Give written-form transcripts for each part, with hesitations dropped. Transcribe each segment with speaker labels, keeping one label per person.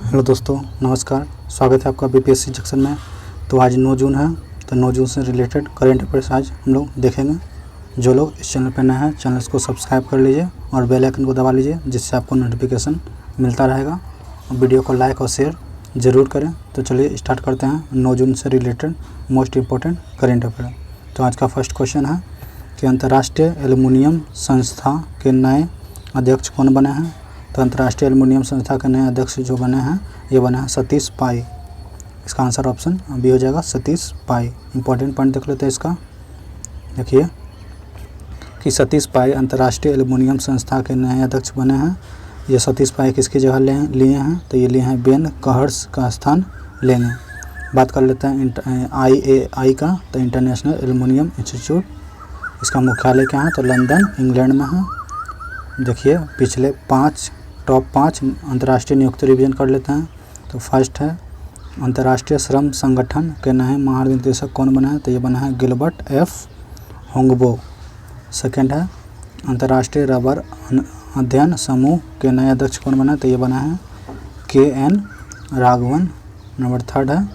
Speaker 1: Hello दोस्तों, नमस्कार। स्वागत है आपका बीपीएससी जंक्शन में। तो आज 9 जून है, तो 9 जून से रिलेटेड करंट अफेयर्स आज हम लोग देखेंगे। जो लोग इस चैनल पर नए हैं, चैनल को सब्सक्राइब कर लीजिए और बेल आइकन को दबा लीजिए, जिससे आपको नोटिफिकेशन मिलता रहेगा। और वीडियो को लाइक और शेयर ज़रूर करें। तो चलिए स्टार्ट करते हैं 9 जून से related most important current affair. तो आज का फर्स्ट क्वेश्चन है कि अंतर्राष्ट्रीय एल्युमिनियम संस्था के नए अध्यक्ष कौन बने हैं। तो अंतर्राष्ट्रीय एल्युमिनियम संस्था के नए अध्यक्ष जो बने हैं, ये बने हैं सतीश पाई। इसका आंसर ऑप्शन बी हो जाएगा, सतीश पाई। इंपॉर्टेंट पॉइंट देख लेते हैं इसका। देखिए कि सतीश पाई अंतर्राष्ट्रीय एल्युमिनियम संस्था के नए अध्यक्ष बने हैं। ये सतीश पाई किसकी जगह लिए हैं, तो ये लिए हैं बेन कहर्स का स्थान लेंगे। बात कर लेते हैं IAI का, तो इंटरनेशनल एल्युमिनियम इंस्टीट्यूट। इसका मुख्यालय क्या है, तो लंदन इंग्लैंड में है। देखिए पिछले टॉप 5 अंतर्राष्ट्रीय नियुक्ति रिवीजन कर लेते हैं। तो फर्स्ट है अंतर्राष्ट्रीय श्रम संगठन के नए महानिदेशक कौन बने हैं, तो ये बना है गिलबर्ट F. होंगबो। सेकेंड है अंतर्राष्ट्रीय रबर अध्ययन समूह के नए अध्यक्ष कौन बना है, तो ये बना है KN राघवन। नंबर थर्ड है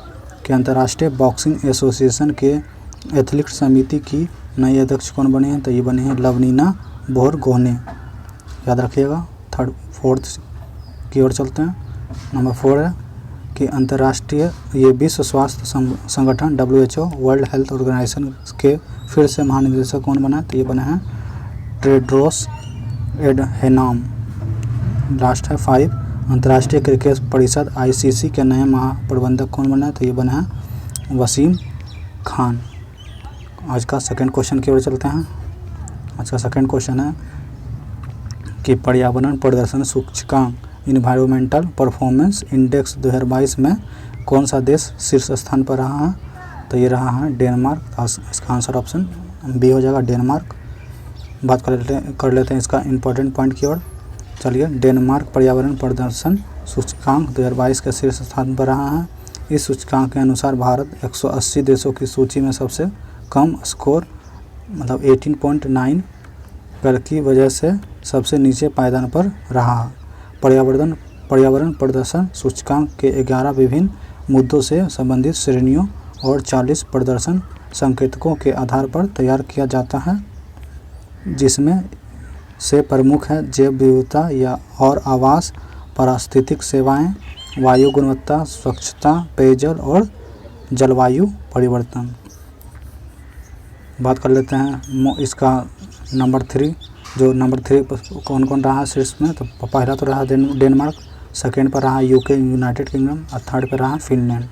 Speaker 1: कि अंतर्राष्ट्रीय बॉक्सिंग एसोसिएशन के एथलीट समिति की नई अध्यक्ष कौन बनी है, तो ये बनी है लवनीना बोरगोहेन। याद रखिएगा। फोर्थ की ओर चलते हैं। नंबर 4 है कि अंतर्राष्ट्रीय विश्व स्वास्थ्य संगठन WHO वर्ल्ड हेल्थ ऑर्गेनाइजेशन के फिर से महानिदेशक कौन बना है, तो ये बना है टेड्रोस एडहेनॉम। लास्ट है 5 अंतर्राष्ट्रीय क्रिकेट परिषद ICC के नए महाप्रबंधक कौन बना है, तो ये बना है वसीम खान। आज का सेकंड क्वेश्चन की ओर चलते हैं। आज का सेकंड क्वेश्चन है कि पर्यावरण प्रदर्शन सूचकांक इन्वायरमेंटल परफॉर्मेंस इंडेक्स 2022 में कौन सा देश शीर्ष स्थान पर रहा है, तो ये रहा है डेनमार्क। इसका आंसर ऑप्शन बी हो जाएगा, डेनमार्क। बात कर लेते हैं इसका इंपॉर्टेंट पॉइंट की ओर। चलिए, डेनमार्क पर्यावरण प्रदर्शन सूचकांक 2022 के शीर्ष स्थान पर रहा है। इस सूचकांक के अनुसार भारत 180 देशों की सूची में सबसे कम स्कोर मतलब 18.9 कर की वजह से सबसे नीचे पायदान पर रहा। पर्यावरण प्रदर्शन सूचकांक के 11 विभिन्न मुद्दों से संबंधित श्रेणियों और 40 प्रदर्शन संकेतकों के आधार पर तैयार किया जाता है, जिसमें से प्रमुख है जैव विविधता और आवास, पारिस्थितिक सेवाएं, वायु गुणवत्ता, स्वच्छता, पेयजल और जलवायु परिवर्तन। बात कर लेते हैं इसका नंबर 3 कौन कौन रहा शीर्ष में। तो पहला तो रहा डेनमार्क, सेकेंड पर रहा UK यूनाइटेड किंगडम और थर्ड पर रहा फिनलैंड।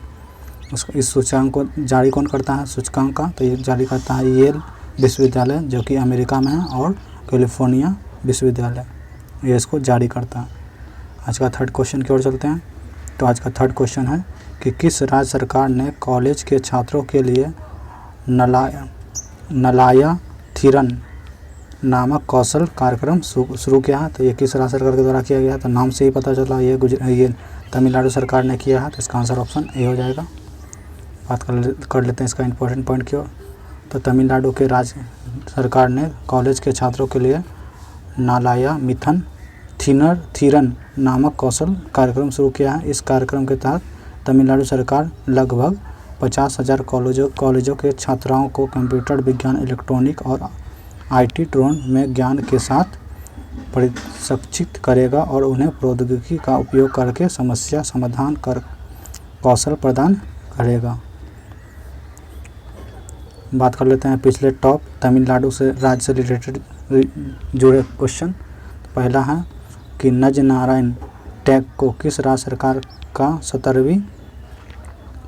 Speaker 1: इस सूचकांक को जारी कौन करता है सूचकांक का, तो ये जारी करता है येल विश्वविद्यालय, जो कि अमेरिका में है, और कैलिफोर्निया विश्वविद्यालय, ये इसको जारी करता है। आज का थर्ड क्वेश्चन की ओर चलते हैं। तो आज का थर्ड क्वेश्चन है कि किस राज्य सरकार ने कॉलेज के छात्रों के लिए नलाया थिरन नामक कौशल कार्यक्रम शुरू किया है, तो ये किस राज्य सरकार के द्वारा किया गया है, तो नाम से ही पता चला ये तमिलनाडु सरकार ने किया है। तो इसका आंसर ऑप्शन ए हो जाएगा। बात कर लेते हैं इसका इंपॉर्टेंट पॉइंट की ओर। तो तमिलनाडु के राज्य सरकार ने कॉलेज के छात्रों के लिए नालाया मिथन थीरन नामक कौशल कार्यक्रम शुरू किया है। इस कार्यक्रम के तहत तमिलनाडु सरकार लगभग 50,000 कॉलेजों के छात्राओं को कंप्यूटर विज्ञान, इलेक्ट्रॉनिक और IT ड्रोन में ज्ञान के साथ प्रशिक्षित करेगा और उन्हें प्रौद्योगिकी का उपयोग करके समस्या समाधान कर कौशल प्रदान करेगा। बात कर लेते हैं पिछले टॉप तमिलनाडु से राज्य से रिलेटेड जुड़े क्वेश्चन। पहला है कि नज नारायण टैग को किस राज्य सरकार का 17वीं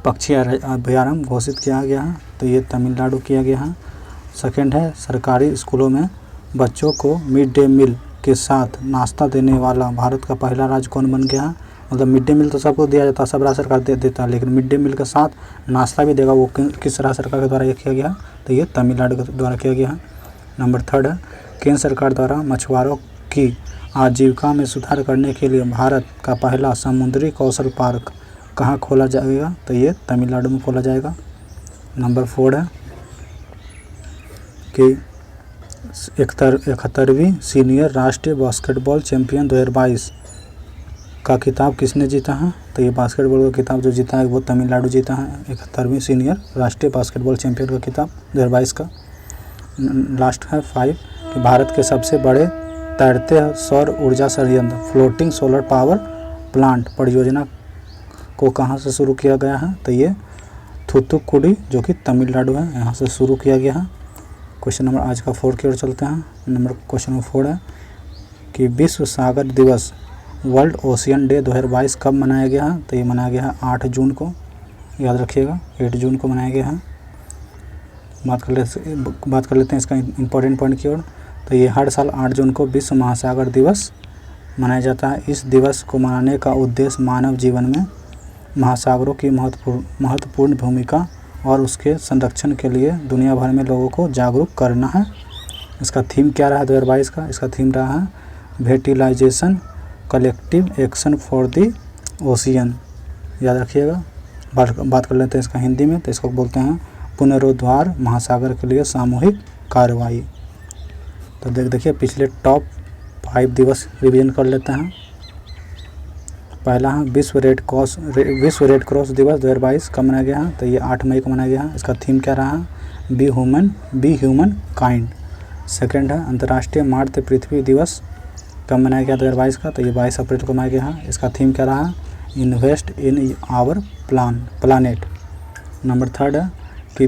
Speaker 1: पक्षी अभयारण्य घोषित किया गया है, तो ये तमिलनाडु किया गया है। सेकेंड है सरकारी स्कूलों में बच्चों को मिड डे मील के साथ नाश्ता देने वाला भारत का पहला राज्य कौन बन गया है। मतलब मिड डे मील तो सबको दिया जाता है, सब राज्य सरकार देता है, लेकिन मिड डे मील के साथ नाश्ता भी देगा, वो किस राज्य सरकार के द्वारा ये किया गया, तो ये तमिलनाडु के द्वारा किया गया है। नंबर थर्ड है केंद्र सरकार द्वारा मछुआरों की आजीविका में सुधार करने के लिए भारत का पहला समुद्री कौशल पार्क कहाँ खोला जाएगा, तो ये तमिलनाडु में खोला जाएगा। नंबर 4 है कि 71वीं सीनियर राष्ट्रीय बास्केटबॉल चैंपियन 2022 का खिताब किसने जीता है? तो ये बास्केटबॉल का खिताब जो जीता है वो तमिलनाडु जीता है, 71वीं सीनियर राष्ट्रीय बास्केटबॉल चैंपियन का खिताब 2022 का। लास्ट है 5 कि भारत के सबसे बड़े तैरते सौर ऊर्जा संयंत्र फ्लोटिंग सोलर पावर प्लांट परियोजना को कहाँ से शुरू किया गया है? तो ये थूथुक्कुडी जो कि तमिलनाडु है, यहाँ से शुरू किया गया है। क्वेश्चन नंबर आज का 4 की ओर चलते हैं। क्वेश्चन नंबर 4 है कि विश्व सागर दिवस वर्ल्ड ओशियन डे 2022 कब मनाया गया है? तो ये मनाया गया है 8 जून को, याद रखिएगा 8 जून को मनाया गया है। बात कर लेते हैं इसका इम्पोर्टेंट पॉइंट की ओर। तो ये हर साल 8 जून को विश्व महासागर दिवस मनाया जाता है। इस दिवस को मनाने का उद्देश्य मानव जीवन में महासागरों की महत्वपूर्ण भूमिका और उसके संरक्षण के लिए दुनिया भर में लोगों को जागरूक करना है। इसका थीम क्या रहा 2022 का? इसका थीम रहा है revitalization collective action for the ocean, याद रखिएगा। बात कर लेते हैं इसका हिंदी में। तो इसको बोलते हैं पुनरुद्धार महासागर के लिए सामूहिक कार्रवाई। तो देखिए पिछले टॉप 5 दिवस रिवीजन कर लेते हैं। पहला है विश्व रेड क्रॉस दिवस 2022 कब मनाया गया है? तो ये 8 मई को मनाया गया है। इसका थीम क्या रहा है? Be human kind. सेकंड है अंतर्राष्ट्रीय मातृ पृथ्वी दिवस कब मनाया गया 2022 का? तो ये 22 अप्रैल को मनाया गया है। इसका थीम क्या रहा है? Invest in our planet. Number 3 है कि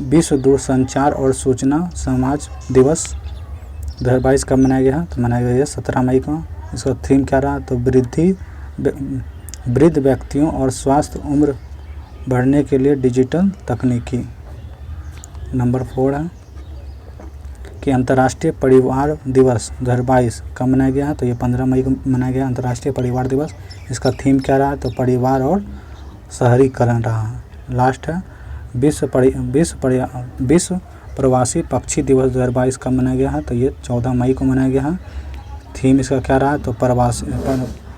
Speaker 1: विश्व दूरसंचार और सूचना समाज दिवस 2022 कब मनाया गया है? तो मनाया गया है 17 मई को। इसका थीम क्या रहा? तो वृद्ध व्यक्तियों और स्वास्थ्य उम्र बढ़ने के लिए डिजिटल तकनीकी। नंबर 4 है कि अंतर्राष्ट्रीय परिवार दिवस 2022 कब मनाया गया है? तो ये 15 मई को मनाया गया अंतर्राष्ट्रीय परिवार दिवस। इसका थीम क्या रहा? तो परिवार और शहरीकरण रहा है। लास्ट है विश्व प्रवासी पक्षी दिवस 2022 कब मनाया गया है? तो ये 14 मई को मनाया गया है। थीम इसका क्या रहा? तो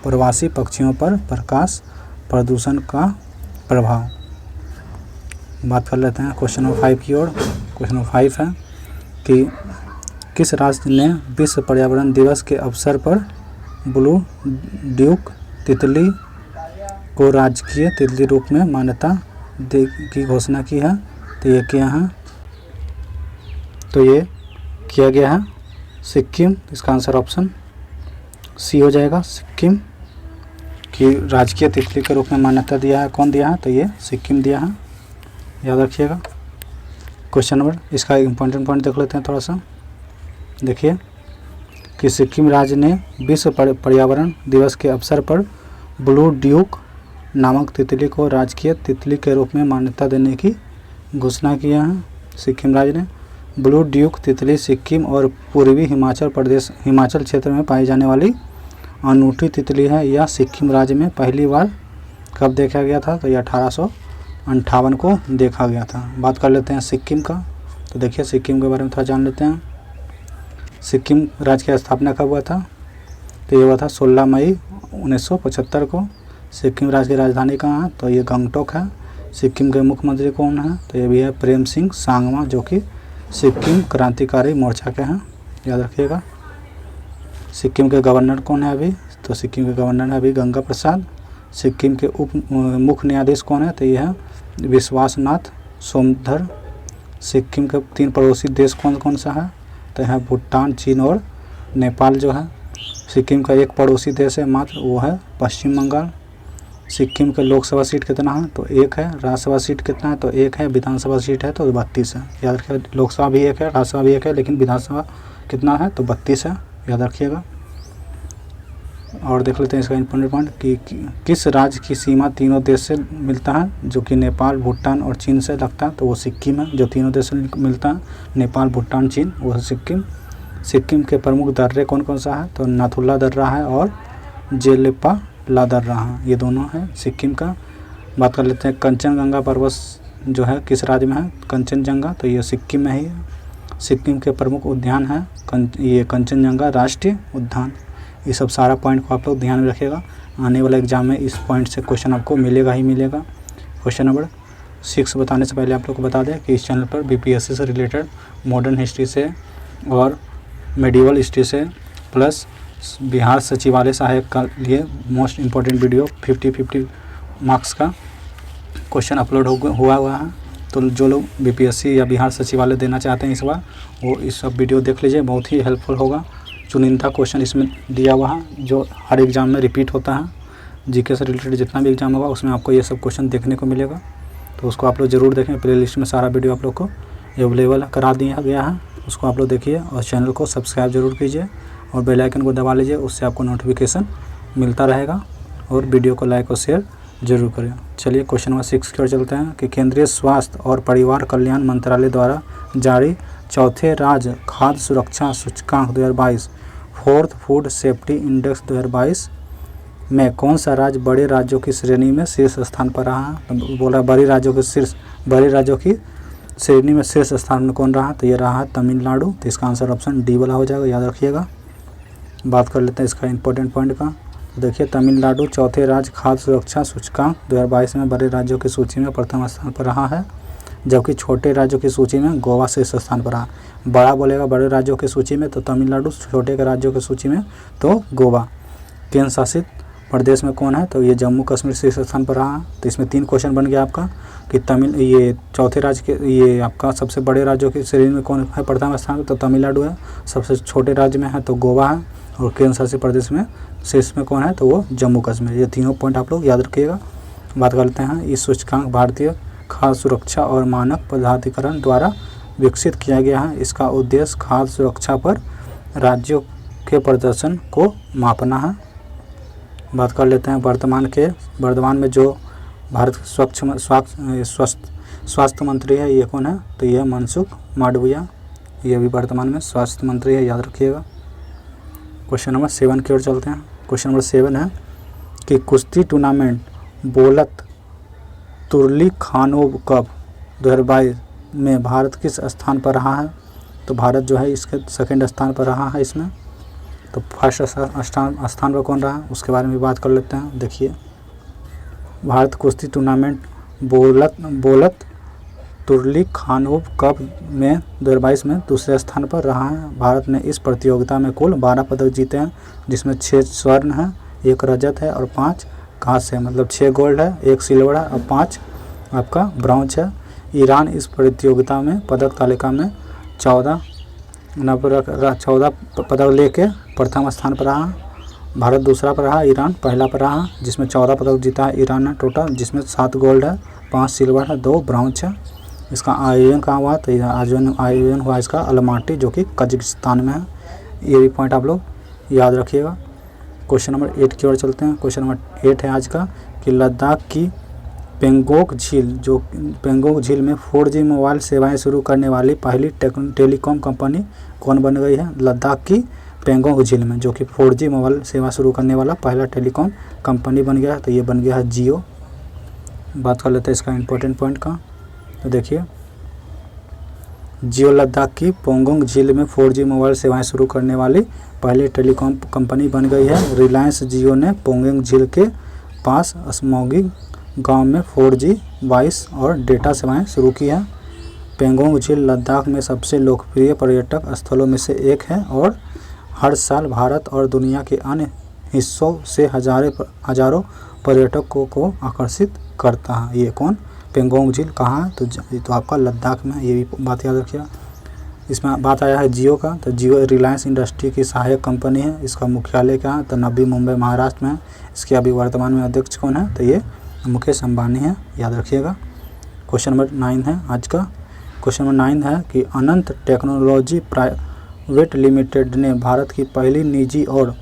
Speaker 1: प्रवासी पक्षियों पर प्रकाश प्रदूषण का प्रभाव। बात कर लेते हैं क्वेश्चन नंबर 5 की ओर। क्वेश्चन नंबर 5 है कि किस राष्ट्र ने विश्व पर्यावरण दिवस के अवसर पर ब्लू ड्यूक तितली को राजकीय तितली रूप में मान्यता की घोषणा की है? तो ये किया है, तो ये किया गया है सिक्किम। इसका आंसर ऑप्शन सी हो जाएगा, सिक्किम की राजकीय तितली के रूप में मान्यता दिया है। कौन दिया है? तो ये सिक्किम दिया है, याद रखिएगा। क्वेश्चन नंबर इसका इम्पोर्टेंट पॉइंट देख लेते हैं थोड़ा सा। देखिए कि सिक्किम राज्य ने विश्व पर्यावरण दिवस के अवसर पर ब्लू ड्यूक नामक तितली को राजकीय तितली के रूप में मान्यता देने की घोषणा किया है। सिक्किम राज्य ने ब्लू ड्यूक तितली सिक्किम और पूर्वी हिमाचल क्षेत्र में पाई जाने वाली अनूठी तितली है। यह सिक्किम राज्य में पहली बार कब देखा गया था? तो यह 1858 को देखा गया था। बात कर लेते हैं सिक्किम का। तो देखिए सिक्किम के बारे में थोड़ा जान लेते हैं। सिक्किम राज्य की स्थापना कब हुआ था? तो ये हुआ था 16 मई 1975 को। सिक्किम राज्य की राजधानी कहाँ है? तो ये गंगटोक है। सिक्किम के मुख्यमंत्री कौन है? तो ये भी है प्रेम सिंह सांगमा, जो कि सिक्किम क्रांतिकारी मोर्चा के हैं, याद रखिएगा। सिक्किम के गवर्नर कौन है अभी? तो सिक्किम के गवर्नर है अभी गंगा प्रसाद। सिक्किम के मुख्य न्यायाधीश कौन है? तो ये है विश्वासनाथ सोमधर। सिक्किम के 3 पड़ोसी देश कौन कौन सा है? तो है भूटान, चीन और नेपाल जो है। सिक्किम का एक पड़ोसी देश है मात्र, वो है पश्चिम बंगाल। सिक्किम के लोकसभा सीट कितना है? तो 1 है। राज्यसभा सीट कितना है? तो 1 है। विधानसभा सीट है तो 32 है, याद रखिएगा। लोकसभा भी 1 है, राज्यसभा भी 1 है, लेकिन विधानसभा कितना है? तो 32 है, याद रखिएगा। और देख लेते हैं इसका इम्पोर्टेंट पॉइंट कि किस राज्य की सीमा तीनों देश से मिलता है, जो कि नेपाल, भूटान और चीन से लगता है? तो वो सिक्किम है, जो तीनों देश से मिलता है, नेपाल, भूटान, चीन, वो है सिक्किम। सिक्किम के प्रमुख दर्रे कौन कौन सा है? तो नाथुला दर्रा है और जेलेपा ला दर्रा है, ये दोनों है सिक्किम का। बात कर लेते हैं कंचनजंगा पर्वत जो है किस राज्य में है? कंचनजंगा, तो ये सिक्किम में ही है। सिक्किम के प्रमुख उद्यान है ये कंचनजंगा राष्ट्रीय उद्यान। ये सब सारा पॉइंट को आप लोग ध्यान में रखिएगा। आने वाले एग्जाम में इस पॉइंट से क्वेश्चन आपको मिलेगा ही मिलेगा। क्वेश्चन नंबर 6 बताने से पहले आप लोग को बता दें कि इस चैनल पर बीपीएससी से रिलेटेड मॉडर्न हिस्ट्री से और मेडिवल हिस्ट्री से प्लस बिहार सचिवालय सहायक का लिए मोस्ट इम्पोर्टेंट वीडियो 50 मार्क्स का क्वेश्चन अपलोड हुआ है। तो जो लोग बीपीएससी या बिहार सचिवालय देना चाहते हैं इस बार, वो इस सब वीडियो देख लीजिए, बहुत ही हेल्पफुल होगा। चुनिंदा क्वेश्चन इसमें दिया हुआ है जो हर एग्ज़ाम में रिपीट होता है। जीके से रिलेटेड जितना भी एग्ज़ाम होगा उसमें आपको ये सब क्वेश्चन देखने को मिलेगा, तो उसको आप लोग ज़रूर देखें। प्लेलिस्ट में सारा वीडियो आप लोग को अवेलेबल करा दिया गया है, उसको आप लोग देखिए और चैनल को सब्सक्राइब जरूर कीजिए और बेल आइकन को दबा लीजिए, उससे आपको नोटिफिकेशन मिलता रहेगा। और वीडियो को लाइक और शेयर जरूर करें। चलिए क्वेश्चन नंबर 6 की ओर चलते हैं कि केंद्रीय स्वास्थ्य और परिवार कल्याण मंत्रालय द्वारा जारी चौथे राज्य खाद्य सुरक्षा सूचकांक 2022 फोर्थ फूड सेफ्टी इंडेक्स 2022 में कौन सा राज्य बड़े राज्यों की श्रेणी में शीर्ष स्थान पर रहा है। तो बोला बड़े राज्यों की श्रेणी में शीर्ष स्थान में कौन रहा, तो ये रहा तमिलनाडु। तो इसका आंसर ऑप्शन डी वाला हो जाएगा, याद रखिएगा। बात कर लेते हैं इसका इंपॉर्टेंट पॉइंट का। तो देखिए तमिलनाडु चौथे राज्य खाद्य सुरक्षा सूचकांक 2022 में बड़े राज्यों की सूची में प्रथम स्थान पर रहा है, जबकि छोटे राज्यों की सूची में गोवा शीर्ष स्थान पर रहा। बड़ा बोलेगा बड़े राज्यों की सूची में तो तमिलनाडु, छोटे के राज्यों की सूची में तो गोवा। केंद्र शासित प्रदेश में कौन है, तो ये जम्मू कश्मीर शीर्ष स्थान पर रहा। तो इसमें 3 क्वेश्चन बन गया आपका कि ये चौथे राज्य के, ये आपका सबसे बड़े राज्यों की श्रेणी में कौन है प्रथम स्थान, तो तमिलनाडु है। सबसे छोटे राज्य में है तो गोवा है, और केंद्र शासित प्रदेश में शीर्ष में कौन है, तो वो जम्मू कश्मीर। ये तीनों पॉइंट आप लोग याद रखिएगा। बात करते हैं इस सूचकांक भारतीय खाद्य सुरक्षा और मानक प्राधिकरण द्वारा विकसित किया गया है। इसका उद्देश्य खाद्य सुरक्षा पर राज्यों के प्रदर्शन को मापना है। बात कर लेते हैं वर्तमान में जो भारत स्वास्थ्य मंत्री है ये कौन है, तो यह मनसुख मांडविया, ये भी वर्तमान में स्वास्थ्य मंत्री है, याद रखिएगा। क्वेश्चन नंबर 7 की ओर चलते हैं। क्वेश्चन नंबर 7 है कि कुश्ती टूर्नामेंट बोलत तुर्ली खानोव कप 2022 में भारत किस स्थान पर रहा है, तो भारत जो है इसके सेकंड स्थान पर रहा है इसमें। तो फर्स्ट स्थान पर कौन रहा, उसके बारे में बात कर लेते हैं। देखिए भारत कुश्ती टूर्नामेंट बोलत तुर्ली खानोव कप में 2022 में दूसरे स्थान पर रहा है। भारत ने इस प्रतियोगिता में कुल 12 पदक जीते हैं, जिसमें 6 स्वर्ण हैं, 1 रजत है और 5 कांस्य है, मतलब 6 गोल्ड है, 1 सिल्वर है और 5 आपका ब्रॉन्ज है। ईरान इस प्रतियोगिता में पदक तालिका में 14 पदक लेके प्रथम स्थान पर रहा। भारत दूसरा पर रहा, ईरान पहला पर रहा, जिसमें 14 पदक जीता है ईरान ने टोटल, जिसमें 7 गोल्ड है, 5 सिल्वर है, 2 ब्रॉन्ज है। इसका आयोजन कहाँ हुआ, तो आयोजन हुआ इसका अलमाटी जो कि कजाकिस्तान में है। ये भी पॉइंट आप लोग याद रखिएगा। क्वेश्चन नंबर 8 की ओर चलते हैं। क्वेश्चन नंबर 8 है आज का कि लद्दाख की पेंगोंग झील में 4G मोबाइल सेवाएं शुरू करने वाली पहली टेलीकॉम कंपनी कौन बन गई है। लद्दाख की पेंगोंग झील में जो कि 4G मोबाइल सेवा शुरू करने वाला पहला टेलीकॉम कंपनी बन गया है, तो ये बन गया है जियो। बात कर लेते हैं इसका इंपॉर्टेंट पॉइंट का। तो देखिए जियो लद्दाख की पेंगोंग झील में 4G मोबाइल सेवाएं शुरू करने वाली पहली टेलीकॉम कंपनी बन गई है। रिलायंस जियो ने पेंगोंग झील के पास स्मोगी गांव में 4G वॉइस और डेटा सेवाएं शुरू की है। पेंगोंग झील लद्दाख में सबसे लोकप्रिय पर्यटक स्थलों में से एक है और हर साल भारत और दुनिया के अन्य हिस्सों से हजारों पर्यटकों को आकर्षित करता है। ये कौन, पेंगोंग झील कहाँ है, तो आपका लद्दाख में, ये भी बात याद रखिएगा। इसमें बात आया है जियो का, तो जियो रिलायंस इंडस्ट्री की सहायक कंपनी है। इसका मुख्यालय कहाँ है, तो नवी मुंबई महाराष्ट्र में है। इसके अभी वर्तमान में अध्यक्ष कौन है, तो ये मुकेश अंबानी है, याद रखिएगा। क्वेश्चन नंबर 9 है आज का। क्वेश्चन नंबर 9 है कि अनंत टेक्नोलॉजी प्राइवेट लिमिटेड ने भारत की पहली निजी और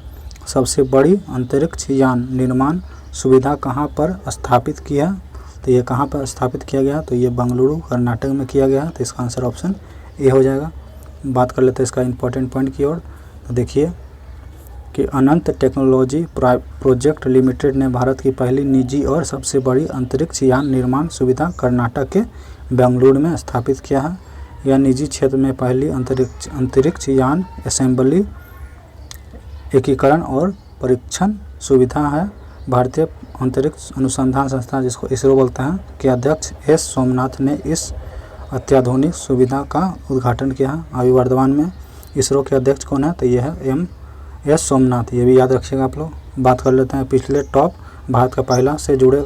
Speaker 1: सबसे बड़ी अंतरिक्ष यान निर्माण सुविधा कहाँ पर स्थापित की है, तो ये कहाँ पर स्थापित किया गया, तो ये बेंगलुरु कर्नाटक में किया गया। तो इसका आंसर ऑप्शन ए हो जाएगा। बात कर लेते हैं इसका इंपॉर्टेंट पॉइंट की ओर। तो देखिए कि अनंत टेक्नोलॉजी प्रोजेक्ट लिमिटेड ने भारत की पहली निजी और सबसे बड़ी अंतरिक्ष यान निर्माण सुविधा कर्नाटक के बेंगलुरु में स्थापित किया है। यह निजी क्षेत्र में पहली अंतरिक्ष यान असेंबली, एकीकरण और परीक्षण सुविधा है। भारतीय अंतरिक्ष अनुसंधान संस्थान, जिसको इसरो बोलते हैं, के अध्यक्ष एस सोमनाथ ने इस अत्याधुनिक सुविधा का उद्घाटन किया है। अभी वर्तमान में इसरो के अध्यक्ष कौन है, तो यह है एस सोमनाथ, ये भी याद रखिएगा आप लोग। बात कर लेते हैं पिछले टॉप भारत का पहला से जुड़े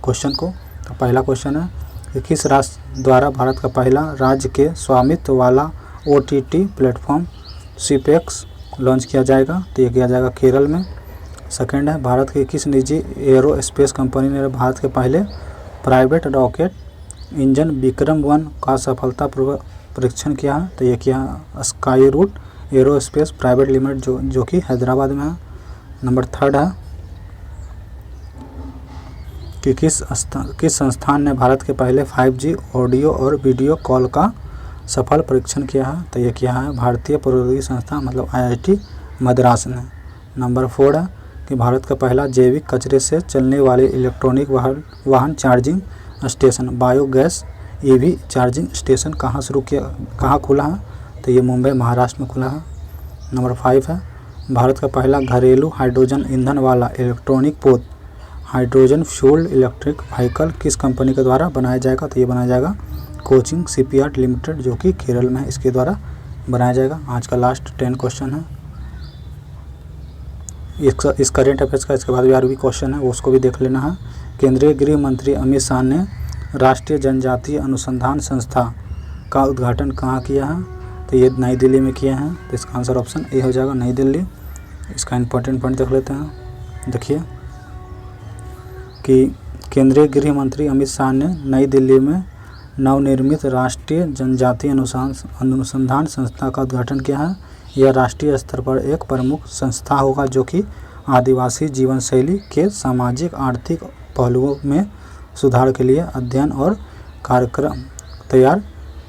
Speaker 1: क्वेश्चन को। तो पहला क्वेश्चन है कि किस राष्ट्र द्वारा भारत का पहला राज्य के स्वामित्व वाला OTT प्लेटफॉर्म सिपेक्स लॉन्च किया जाएगा? तो ये किया जाएगा केरल में। सेकंड है, भारत की किस निजी एरोस्पेस कंपनी ने भारत के पहले प्राइवेट रॉकेट इंजन विक्रम-1 का सफलतापूर्वक परीक्षण किया है? तो ये किया Skyroot Aerospace Private Limited जो कि हैदराबाद में है। नंबर थर्ड है कि किस संस्थान ने भारत के पहले 5G ऑडियो और वीडियो कॉल का सफल परीक्षण किया है? तो ये किया है भारतीय प्रौद्योगिकी संस्थान मतलब IIT मद्रास ने। नंबर 4 है कि भारत का पहला जैविक कचरे से चलने वाले इलेक्ट्रॉनिक वाहन charging station biogas EV charging station कहाँ खुला है? तो ये मुंबई महाराष्ट्र में खुला है। नंबर 5 है भारत का पहला घरेलू हाइड्रोजन ईंधन वाला इलेक्ट्रॉनिक पोत हाइड्रोजन फ्यूल्ड इलेक्ट्रिक व्हीकल किस कंपनी के द्वारा बनाया जाएगा? तो ये बनाया जाएगा कोचिन शिपयार्ड लिमिटेड जो कि केरल में है, इसके द्वारा बनाया जाएगा। आज का लास्ट 10 क्वेश्चन है इस करेंट अफेयर्स का। इसके बाद भी और भी क्वेश्चन है, उसको भी देख लेना है। केंद्रीय गृह मंत्री अमित शाह ने राष्ट्रीय जनजातीय अनुसंधान संस्था का उद्घाटन कहाँ किया है? तो ये नई दिल्ली में किए हैं। तो इसका आंसर ऑप्शन ए हो जाएगा, नई दिल्ली। इसका इंपॉर्टेंट पॉइंट देख लेते हैं। देखिए कि केंद्रीय गृह मंत्री अमित शाह ने नई दिल्ली में नवनिर्मित राष्ट्रीय जनजातीय अनुसंधान संस्था का उद्घाटन किया है। यह राष्ट्रीय स्तर पर एक प्रमुख संस्था होगा जो कि आदिवासी जीवन शैली के सामाजिक आर्थिक पहलुओं में सुधार के लिए अध्ययन और कार्यक्रम तैयार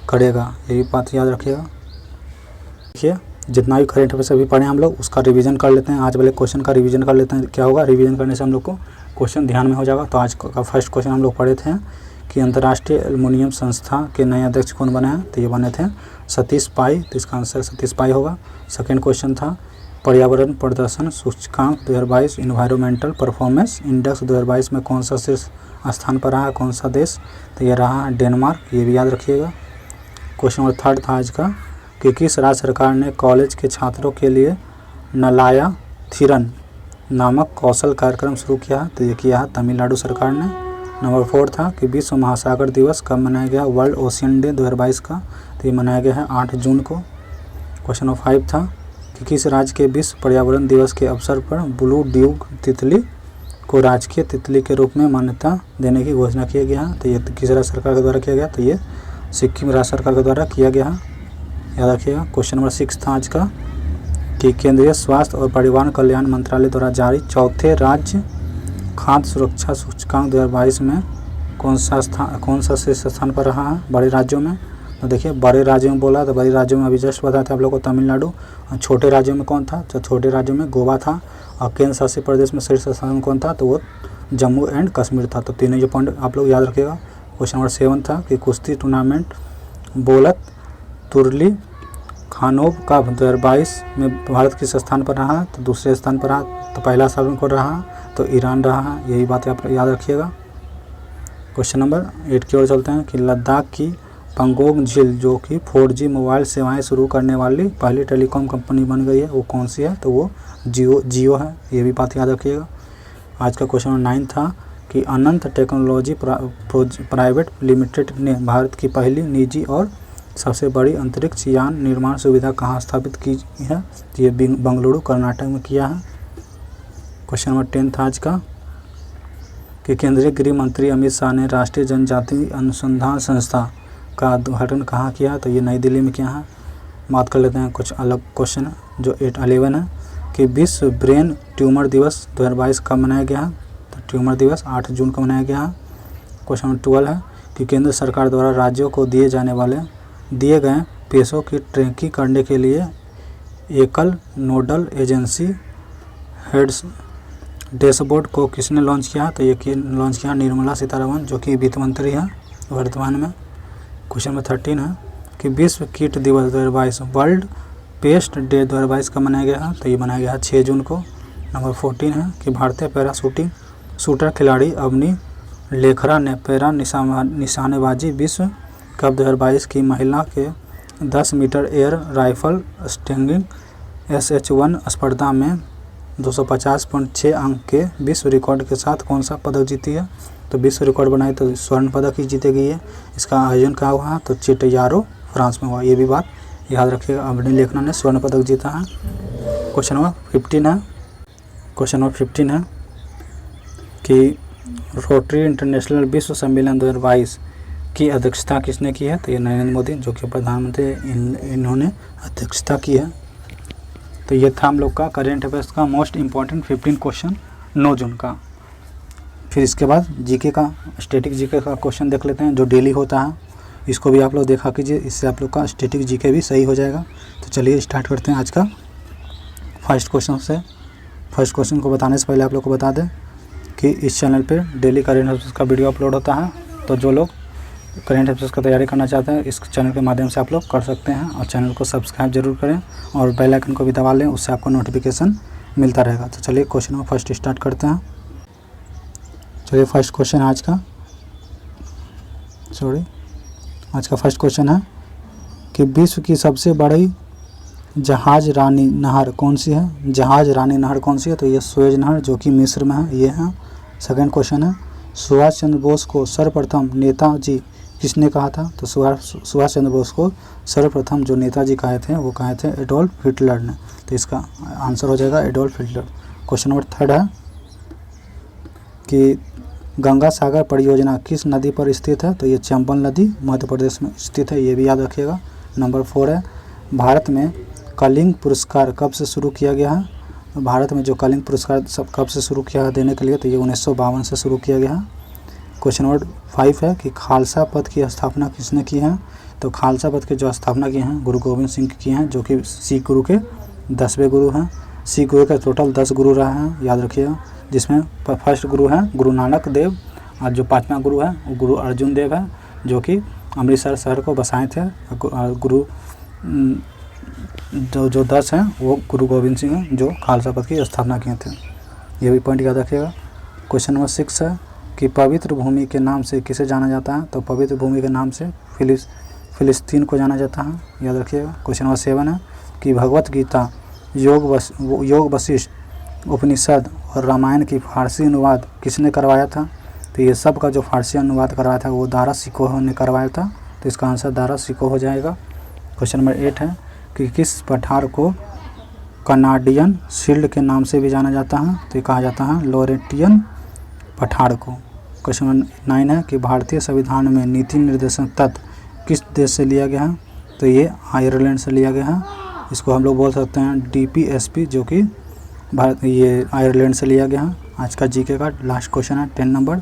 Speaker 1: करेगा। यही बात याद रखिएगा। देखिए जितना भी करेंट अफेयर्स अभी पढ़े हम लोग उसका रिवीजन कर लेते हैं। आज वाले क्वेश्चन का रिवीजन कर लेते हैं। क्या होगा, रिवीजन करने से हम लोग को क्वेश्चन ध्यान में हो जाएगा। तो आज का फर्स्ट क्वेश्चन हम लोग पढ़े थे कि अंतर्राष्ट्रीय एल्युमिनियम संस्था के नए अध्यक्ष कौन बने हैं? तो ये बने थे सतीश पाई। तो इसका आंसर सतीश पाई होगा। सेकेंड क्वेश्चन था पर्यावरण प्रदर्शन सूचकांक 2022 इन्वायरमेंटल परफॉर्मेंस इंडेक्स 2022 में कौन सा शीर्ष स्थान पर रहा, कौन सा देश? तो ये रहा डेनमार्क, ये भी याद रखिएगा। क्वेश्चन नंबर थर्ड था आज का कि किस राज्य सरकार ने कॉलेज के छात्रों के लिए नलाया थिरन नामक कौशल कार्यक्रम शुरू किया? तो ये किया है तमिलनाडु सरकार ने। नंबर 4 था कि विश्व महासागर दिवस कब मनाया गया? वर्ल्ड ओशियन डे 2022 का। तो ये मनाया गया है 8 जून को। क्वेश्चन नंबर 5 था कि किस राज्य के विश्व पर्यावरण दिवस के अवसर पर ब्लू ड्यूक तितली को राजकीय तितली के रूप में मान्यता देने की घोषणा किया गया है? तो ये किस राज्य सरकार के द्वारा किया गया? तो ये सिक्किम राज्य सरकार के द्वारा किया गया है, याद रखिएगा। क्वेश्चन नंबर 6 था आज का कि केंद्रीय स्वास्थ्य और परिवार कल्याण मंत्रालय द्वारा जारी चौथे राज्य खाद्य सुरक्षा सूचकांक 2022 में कौन सा शीर्ष स्थान पर रहा है बड़े राज्यों में? तो देखिए बड़े राज्यों में बोला तो बड़े राज्यों में अभी जस्ट बताया था आप लोग को तमिलनाडु। और छोटे राज्यों में कौन था? तो छोटे राज्यों में गोवा था। और केंद्र शासित प्रदेश में शीर्ष स्थान कौन था? तो वो जम्मू एंड कश्मीर था। तो तीनों ये पॉइंट आप लोग याद रखिएगा। क्वेश्चन नंबर 7 था कि कुश्ती टूर्नामेंट बोलत तुरली खानोव का 2022 में भारत किस स्थान पर रहा? तो दूसरे स्थान पर रहा। तो पहला स्थान पर रहा तो ईरान रहा। यही बात आप याद रखिएगा। क्वेश्चन नंबर 8 की ओर चलते हैं कि लद्दाख की पंगोंग झील जो कि 4G मोबाइल सेवाएं शुरू करने वाली पहली टेलीकॉम कंपनी बन गई है, वो कौन सी है? तो वो जियो है। ये भी बात याद रखिएगा। आज का क्वेश्चन नंबर 9 था कि अनंत टेक्नोलॉजी प्राइवेट लिमिटेड ने भारत की पहली निजी और सबसे बड़ी अंतरिक्ष यान निर्माण सुविधा कहाँ स्थापित की है? ये बेंगलुरु कर्नाटक में किया है। क्वेश्चन नंबर 10 था आज का कि केंद्रीय गृह मंत्री अमित शाह ने राष्ट्रीय जनजातीय अनुसंधान संस्था का उद्घाटन कहाँ किया? तो ये नई दिल्ली में किया है। बात कर लेते हैं कुछ अलग क्वेश्चन जो 11 है कि विश्व ब्रेन ट्यूमर दिवस 2022 कब मनाया गया है? तो ट्यूमर दिवस 8 जून को मनाया गया है। क्वेश्चन नंबर 12 है कि केंद्र सरकार द्वारा राज्यों को दिए गए पेशों की ट्रैकिंग करने के लिए एकल नोडल एजेंसी हेड्स डैशबोर्ड को किसने लॉन्च किया? तो ये लॉन्च किया निर्मला सीतारमण जो कि वित्त मंत्री है वर्तमान में। क्वेश्चन नंबर 13 है कि विश्व कीट दिवस 2022 वर्ल्ड पेस्ट डे 2022 का मनाया गया है? तो ये मनाया गया है 6 जून को। नंबर 14 है कि भारतीय पैरा शूटर खिलाड़ी अवनी लेखरा ने पैरा निशानेबाजी विश्व कप 2022 की महिला के 10 metre air rifle stinging SH1 स्पर्धा में 250.6 अंक के विश्व रिकॉर्ड के साथ कौन सा पदक जीती है? तो विश्व रिकॉर्ड बनाई तो स्वर्ण पदक ही जीतेगी ये। इसका आयोजन कहाँ हुआ? तो चिटयारो फ्रांस में हुआ। ये भी बात याद रखिएगा। अवनी लेखना ने स्वर्ण पदक जीता है। क्वेश्चन नंबर 15 है कि रोटरी इंटरनेशनल विश्व सम्मेलन 2022 की अध्यक्षता किसने की है? तो ये नरेंद्र मोदी जो कि प्रधानमंत्री इन्होंने अध्यक्षता की है। तो ये था हम लोग का करेंट अफेयर्स का मोस्ट इम्पॉर्टेंट 15 क्वेश्चन 9 जून का। फिर इसके बाद जीके का स्टैटिक जीके का क्वेश्चन देख लेते हैं जो डेली होता है। इसको भी आप लोग देखा कीजिए, इससे आप लोग का स्टैटिक जीके भी सही हो जाएगा। तो चलिए स्टार्ट करते हैं आज का फर्स्ट क्वेश्चन से। फर्स्ट क्वेश्चन को बताने से पहले आप लोग को बता दें कि इस चैनल पे डेली करेंट अफेयर्स का वीडियो अपलोड होता है। तो जो लोग करेंट अफेयर्स का तैयारी करना चाहते हैं इस चैनल के माध्यम से आप लोग कर सकते हैं। और चैनल को सब्सक्राइब जरूर करें और बेल आइकन को भी दबा लें, उससे आपको नोटिफिकेशन मिलता रहेगा। तो चलिए क्वेश्चन नंबर फर्स्ट स्टार्ट करते हैं। चलिए फर्स्ट क्वेश्चन आज का फर्स्ट क्वेश्चन है कि विश्व की सबसे बड़ी जहाज रानी नहर कौन सी है? जहाज रानी नहर कौन सी है? तो ये सुएज नहर जो कि मिस्र में है, ये है। सेकंड क्वेश्चन है सुभाष चंद्र बोस को सर्वप्रथम नेताजी किसने कहा था? तो सुभाष चंद्र बोस को सर्वप्रथम जो नेताजी कहे थे वो कहे थे एडोल्फ हिटलर ने। तो इसका आंसर हो जाएगा Adolf Hitler. Question number third है कि गंगा सागर परियोजना किस नदी पर स्थित है? तो ये चंबल नदी मध्य प्रदेश में स्थित है, ये भी याद रखिएगा। नंबर 4 है भारत में कलिंग पुरस्कार कब से शुरू किया गया है? भारत में जो कलिंग पुरस्कार कब से शुरू किया है देने के लिए? तो ये 1952 से शुरू किया गया है। क्वेश्चन नंबर 5 है कि खालसा पंथ की स्थापना किसने की है? तो खालसा पंथ की जो स्थापना की हैं गुरु गोविंद सिंह की हैं, जो कि सिख गुरु के 10वें गुरु हैं। सिख गुरु के टोटल 10 गुरु रहे हैं, याद रखिएगा। जिसमें फर्स्ट गुरु हैं गुरु नानक देव और जो 5वां गुरु है वो गुरु अर्जुन देव है, जो कि अमृतसर शहर को बसाए थे। गुरु जो 10 हैं वो गुरु गोविंद सिंह हैं जो खालसा पंथ की स्थापना किए थे। ये भी पॉइंट याद रखिएगा। क्वेश्चन नंबर 6 है कि पवित्र भूमि के नाम से किसे जाना जाता है? तो पवित्र भूमि के नाम से फिलिस्तीन को जाना जाता है, याद रखिएगा। क्वेश्चन नंबर 7 है कि भगवत गीता, योग वशिष्ठ, उपनिषद और रामायण की फारसी अनुवाद किसने करवाया था? तो ये सब का जो फारसी अनुवाद करवाया था वो दारा शिकोह ने करवाया था। तो इसका आंसर दारा शिकोह हो जाएगा। क्वेश्चन नंबर 8 है कि किस पठार को कनाडियन शील्ड के नाम से भी जाना जाता है? तो ये कहा जाता है लॉरेटियन पठार को। क्वेश्चन नंबर 9 है कि भारतीय संविधान में नीति निर्देशन तत्व किस देश से लिया गया है? तो ये आयरलैंड से लिया गया है। इसको हम लोग बोल सकते हैं DPSP, जो कि ये आयरलैंड से लिया गया है। आज का जीके का लास्ट क्वेश्चन है 10 नंबर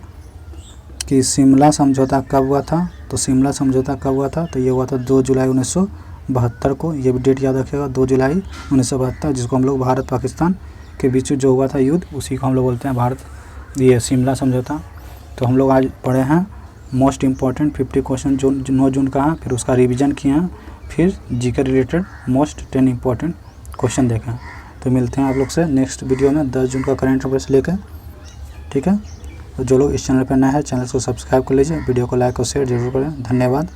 Speaker 1: कि शिमला समझौता कब हुआ था? तो शिमला समझौता कब हुआ था? तो ये हुआ था 2 जुलाई 1972 को। ये भी डेट याद रखिएगा, 2 जुलाई 1972, जिसको हम लोग भारत पाकिस्तान के बीच जो हुआ था युद्ध, उसी को हम लोग बोलते हैं ये शिमला समझौता। तो हम लोग आज पढ़े हैं मोस्ट इम्पॉर्टेंट 50 क्वेश्चन जो 9 जून का है, फिर उसका रिवीजन किए हैं, फिर GK related most 10 important question देखें। तो मिलते हैं आप लोग से नेक्स्ट वीडियो में 10 जून का करेंट अफेयर्स लेकर, ठीक है। तो जो लोग इस चैनल पर नए हैं चैनल को सब्सक्राइब कर लीजिए, वीडियो को लाइक और शेयर जरूर करें। धन्यवाद।